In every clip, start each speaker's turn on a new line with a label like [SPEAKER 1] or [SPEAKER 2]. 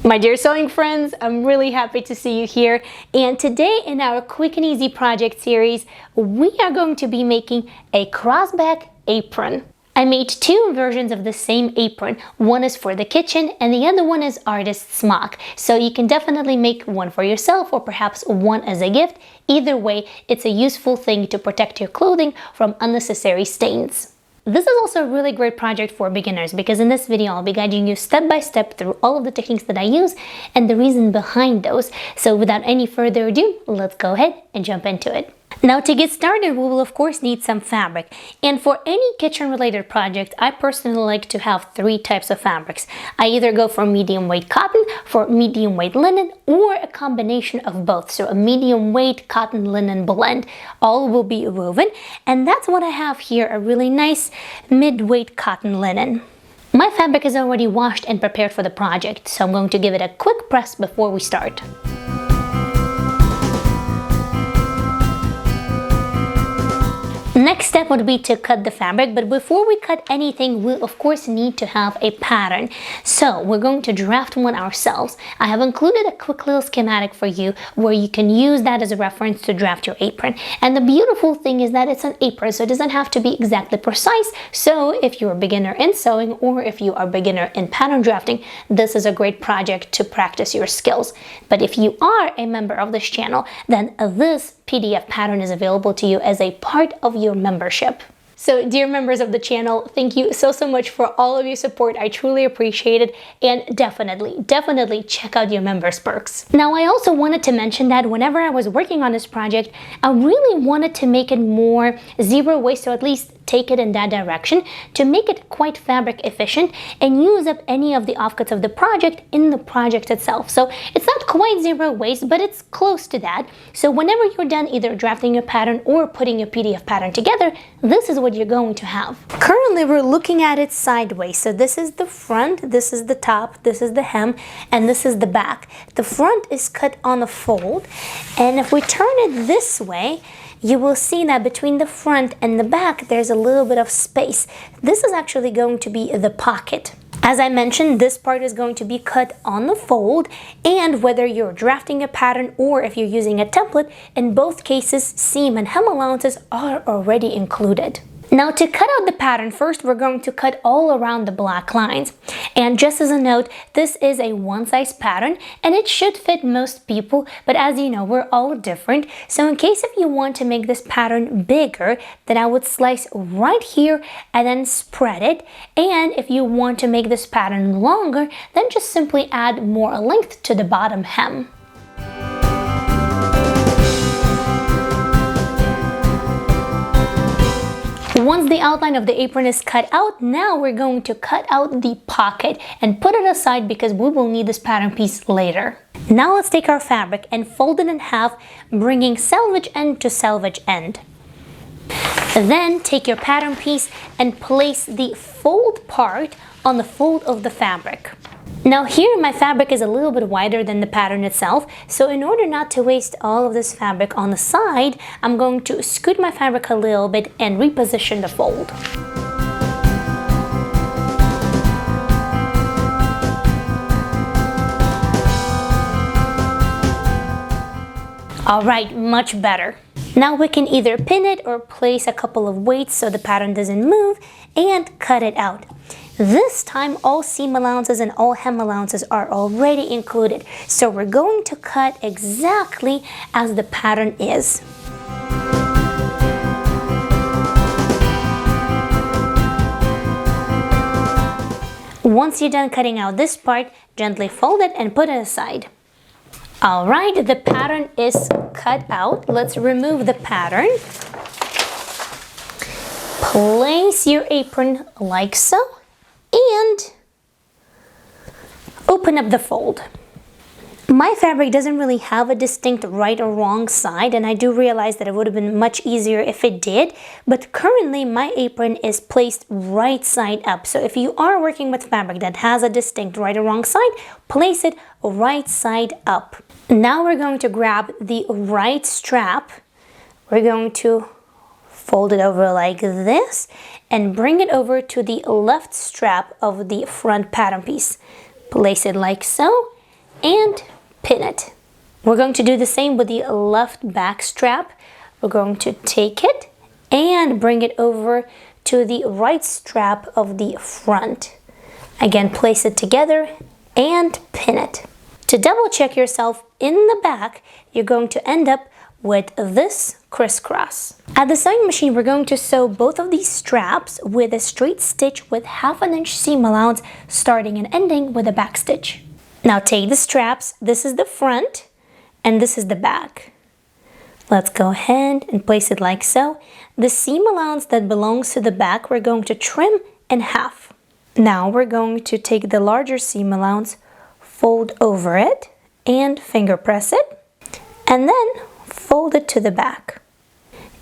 [SPEAKER 1] My dear sewing friends, I'm really happy to see you here, and today in our quick and easy project series we are going to be making a crossback apron. I made two versions of the same apron. One is for the kitchen and the other one is artist's smock. So you can definitely make one for yourself or perhaps one as a gift. Either way, it's a useful thing to protect your clothing from unnecessary stains. This is also a really great project for beginners because in this video I'll be guiding you step by step through all of the techniques that I use and the reason behind those. So without any further ado, let's go ahead and jump into it. Now to get started, we will of course need some fabric, and for any kitchen related project I personally like to have three types of fabrics. I either go for medium weight cotton, for medium weight linen, or a combination of both, so a medium weight cotton linen blend. All will be woven, and that's what I have here, a really nice mid-weight cotton linen. My fabric is already washed and prepared for the project, so I'm going to give it a quick press before we start. Next step would be to cut the fabric, but before we cut anything, we'll of course need to have a pattern. So we're going to draft one ourselves. I have included a quick little schematic for you where you can use that as a reference to draft your apron. And the beautiful thing is that it's an apron, so it doesn't have to be exactly precise. So if you're a beginner in sewing or if you are a beginner in pattern drafting, this is a great project to practice your skills. But if you are a member of this channel, then this PDF pattern is available to you as a part of your membership. So dear members of the channel, thank you so much for all of your support. I truly appreciate it, and definitely check out your members perks. Now I also wanted to mention that whenever I was working on this project, I really wanted to make it more zero waste, or at least take it in that direction to make it quite fabric efficient and use up any of the offcuts of the project in the project itself. So it's not quite zero waste, but it's close to that. So whenever you're done either drafting your pattern or putting your PDF pattern together, this is what you're going to have. Currently we're looking at it sideways. So this is the front, this is the top, this is the hem, and this is the back. The front is cut on a fold, and if we turn it this way, you will see that between the front and the back there's a little bit of space. This is actually going to be the pocket. As I mentioned, this part is going to be cut on the fold, and whether you're drafting a pattern or if you're using a template, in both cases seam and hem allowances are already included. Now to cut out the pattern, first we're going to cut all around the black lines. And just as a note, this is a one size pattern and it should fit most people, but as you know, we're all different. So in case if you want to make this pattern bigger, then I would slice right here and then spread it. And if you want to make this pattern longer, then just simply add more length to the bottom hem. Once the outline of the apron is cut out, now we're going to cut out the pocket and put it aside because we will need this pattern piece later. Now let's take our fabric and fold it in half, bringing selvage end to selvage end. Then take your pattern piece and place the fold part on the fold of the fabric. Now here my fabric is a little bit wider than the pattern itself, so in order not to waste all of this fabric on the side, I'm going to scoot my fabric a little bit and reposition the fold. Alright, much better. Now we can either pin it or place a couple of weights so the pattern doesn't move and cut it out. This time all seam allowances and all hem allowances are already included, so we're going to cut exactly as the pattern is. Once you're done cutting out this part, gently fold it and put it aside. Alright, the pattern is cut out. Let's remove the pattern. Place your apron like so and open up the fold. My fabric doesn't really have a distinct right or wrong side, and I do realize that it would have been much easier if it did, but currently my apron is placed right side up. So if you are working with fabric that has a distinct right or wrong side, place it right side up. Now we're going to grab the right strap. We're going to fold it over like this and bring it over to the left strap of the front pattern piece. Place it like so and pin it. We're going to do the same with the left back strap. We're going to take it and bring it over to the right strap of the front. Again, place it together and pin it. To double check yourself in the back, you're going to end up with this crisscross. At the sewing machine, we're going to sew both of these straps with a straight stitch with 1/2 inch seam allowance, starting and ending with a back stitch. Now take the straps, this is the front and this is the back. Let's go ahead and place it like so. The seam allowance that belongs to the back, we're going to trim in half. Now we're going to take the larger seam allowance, fold over it and finger press it, and then fold it to the back.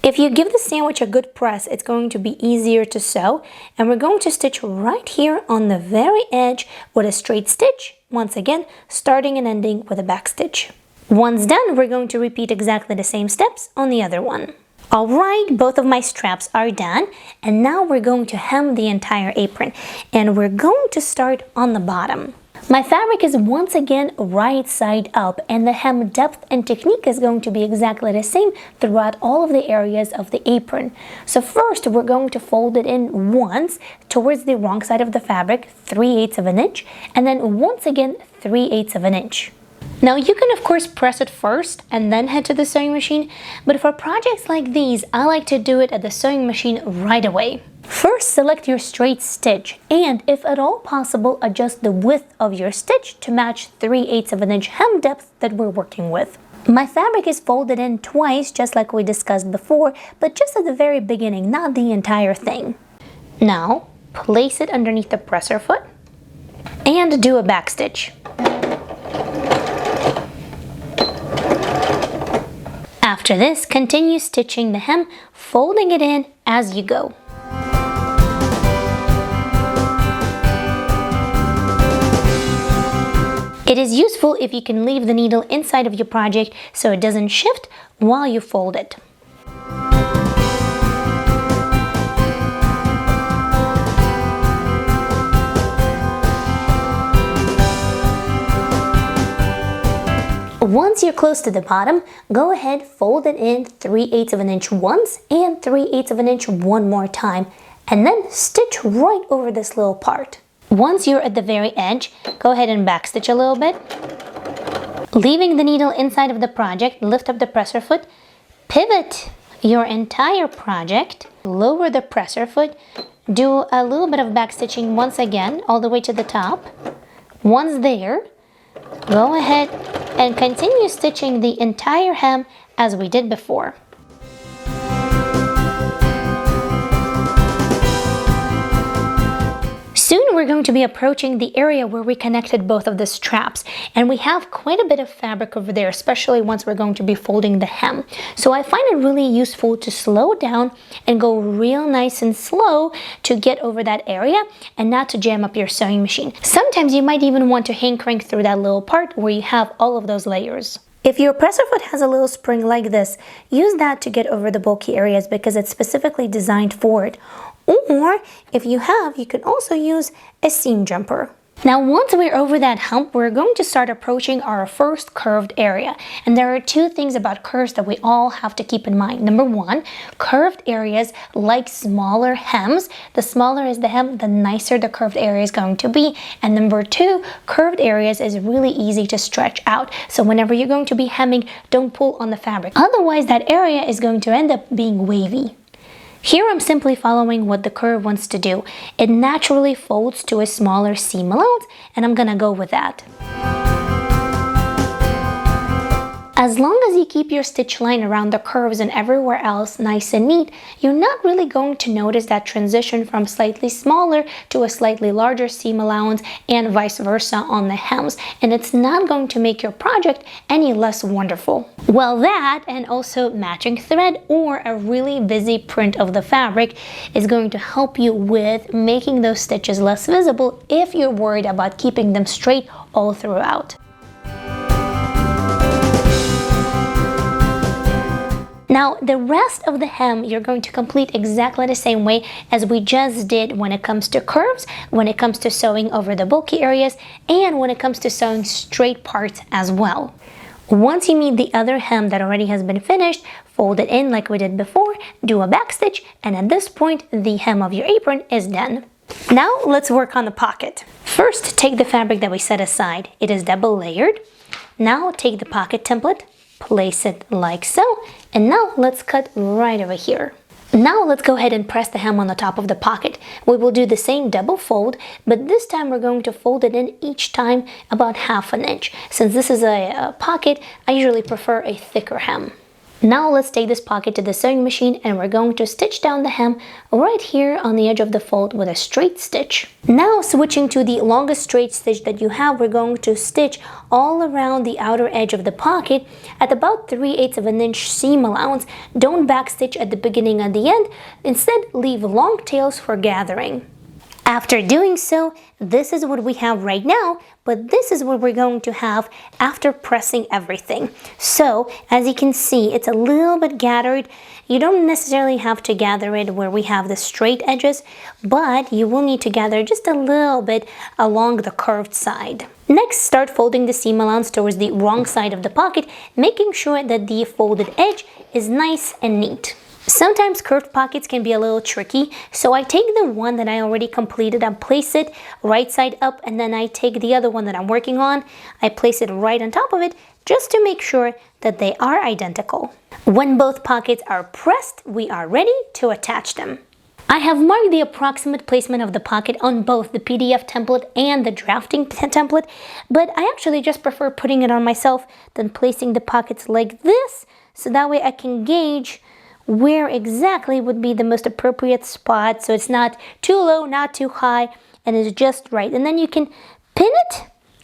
[SPEAKER 1] If you give the sandwich a good press, it's going to be easier to sew, and we're going to stitch right here on the very edge with a straight stitch, once again starting and ending with a back stitch. Once done, we're going to repeat exactly the same steps on the other one. Alright, both of my straps are done, and now we're going to hem the entire apron, and we're going to start on the bottom. My fabric is once again right side up, and the hem depth and technique is going to be exactly the same throughout all of the areas of the apron. So first, we're going to fold it in once towards the wrong side of the fabric, 3/8 of an inch, and then once again 3/8 of an inch. Now you can of course press it first and then head to the sewing machine, but for projects like these, I like to do it at the sewing machine right away. First, select your straight stitch, and if at all possible, adjust the width of your stitch to match 3/8 of an inch hem depth that we're working with. My fabric is folded in twice, just like we discussed before, but just at the very beginning, not the entire thing. Now, place it underneath the presser foot and do a back stitch. After this, continue stitching the hem, folding it in as you go. It is useful if you can leave the needle inside of your project so it doesn't shift while you fold it. Once you're close to the bottom, go ahead, fold it in 3/8 of an inch once and 3/8 of an inch one more time, and then stitch right over this little part. Once you're at the very edge, go ahead and backstitch a little bit. Leaving the needle inside of the project, lift up the presser foot, pivot your entire project, lower the presser foot, do a little bit of backstitching once again all the way to the top. Once there, go ahead and continue stitching the entire hem as we did before. Soon we're going to be approaching the area where we connected both of the straps, and we have quite a bit of fabric over there, especially once we're going to be folding the hem. So I find it really useful to slow down and go real nice and slow to get over that area and not to jam up your sewing machine. Sometimes you might even want to hand crank through that little part where you have all of those layers. If your presser foot has a little spring like this, use that to get over the bulky areas because it's specifically designed for it. Or if you have, you can also use a seam jumper. Now once we're over that hump, we're going to start approaching our first curved area. And there are two things about curves that we all have to keep in mind. Number one, curved areas like smaller hems. The smaller is the hem, the nicer the curved area is going to be. And number two, curved areas is really easy to stretch out. So whenever you're going to be hemming, don't pull on the fabric. Otherwise, that area is going to end up being wavy. Here I'm simply following what the curve wants to do. It naturally folds to a smaller seam allowance, and I'm gonna go with that. As long as you keep your stitch line around the curves and everywhere else nice and neat, you're not really going to notice that transition from slightly smaller to a slightly larger seam allowance and vice versa on the hems, and it's not going to make your project any less wonderful. Well, that and also matching thread or a really busy print of the fabric is going to help you with making those stitches less visible if you're worried about keeping them straight all throughout. Now, the rest of the hem, you're going to complete exactly the same way as we just did when it comes to curves, when it comes to sewing over the bulky areas, and when it comes to sewing straight parts as well. Once you meet the other hem that already has been finished, fold it in like we did before, do a back stitch, and at this point, the hem of your apron is done. Now, let's work on the pocket. First, take the fabric that we set aside. It is double layered. Now, take the pocket template, place it like so, and now let's cut right over here. Now let's go ahead and press the hem on the top of the pocket. We will do the same double fold, but this time we're going to fold it in each time about 1/2 inch. Since this is a pocket, I usually prefer a thicker hem. Now let's take this pocket to the sewing machine and we're going to stitch down the hem right here on the edge of the fold with a straight stitch. Now switching to the longest straight stitch that you have, we're going to stitch all around the outer edge of the pocket at about 3/8 of an inch seam allowance. Don't backstitch at the beginning and the end. Instead, leave long tails for gathering. After doing so, this is what we have right now, but this is what we're going to have after pressing everything. So, as you can see, it's a little bit gathered. You don't necessarily have to gather it where we have the straight edges, but you will need to gather just a little bit along the curved side. Next, start folding the seam allowance towards the wrong side of the pocket, making sure that the folded edge is nice and neat. Sometimes curved pockets can be a little tricky, so I take the one that I already completed and place it right side up, and then I take the other one that I'm working on, I place it right on top of it just to make sure that they are identical. When both pockets are pressed, we are ready to attach them. I have marked the approximate placement of the pocket on both the PDF template and the drafting template, but I actually just prefer putting it on myself than placing the pockets like this, so that way I can gauge where exactly would be the most appropriate spot, so it's not too low, not too high, and it's just right. And then you can pin it,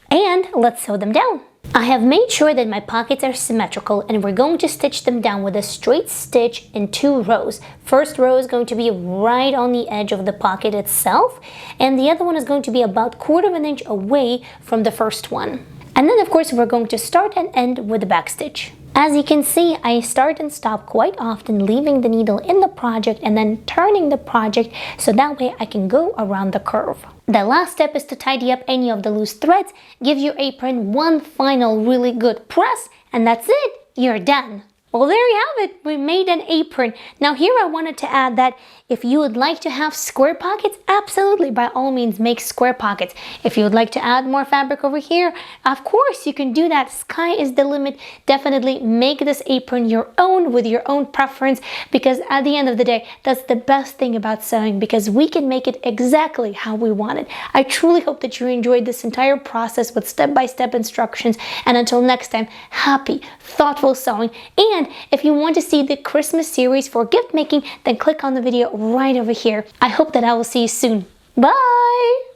[SPEAKER 1] and let's sew them down. I have made sure that my pockets are symmetrical, and we're going to stitch them down with a straight stitch in 2 rows. First row is going to be right on the edge of the pocket itself, and the other one is going to be about 1/4 of an inch away from the first one. And then of course we're going to start and end with the back stitch. As you can see, I start and stop quite often, leaving the needle in the project and then turning the project so that way I can go around the curve. The last step is to tidy up any of the loose threads, give your apron one final really good press, and that's it, you're done. Well, there you have it, we made an apron. Now here I wanted to add that if you would like to have square pockets, absolutely, by all means, make square pockets. If you would like to add more fabric over here, of course you can do that. Sky is the limit. Definitely make this apron your own with your own preference, because at the end of the day, that's the best thing about sewing, because we can make it exactly how we want it. I truly hope that you enjoyed this entire process with step-by-step instructions, and until next time, happy, thoughtful sewing. And if you want to see the Christmas series for gift making, then click on the video right over here. I hope that I will see you soon. Bye!